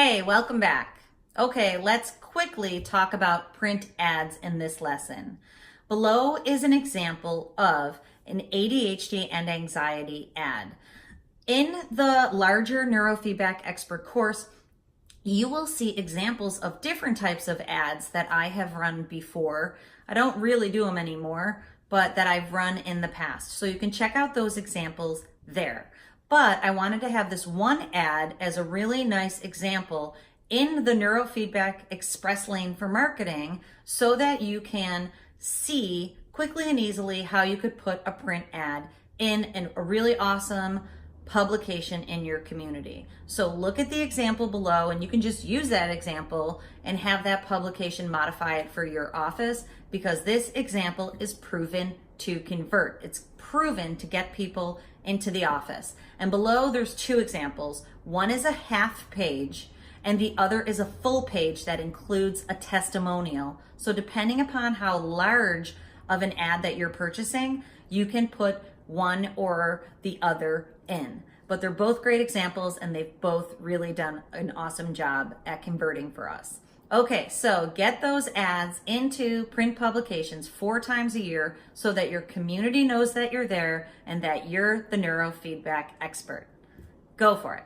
Hey, welcome back. Okay, let's quickly talk about print ads in this lesson. Below is an example of an ADHD and anxiety ad. In the larger Neurofeedback Expert course, you will see examples of different types of ads that I have run before. I don't really do them anymore, but that I've run in the past. So you can check out those examples there. But I wanted to have this one ad as a really nice example in the Neurofeedback Express lane for marketing so that you can see quickly and easily how you could put a print ad in a really awesome publication in your community. So look at the example below and you can just use that example and have that publication modify it for your office because this example is proven to convert. It's proven to get people into the office. And below there's two examples. One is a half page and the other is a full page that includes a testimonial. So depending upon how large of an ad that you're purchasing, you can put one or the other in. But they're both great examples and they've both really done an awesome job at converting for us. Okay, so get those ads into print publications 4 times a year so that your community knows that you're there and that you're the neurofeedback expert. Go for it.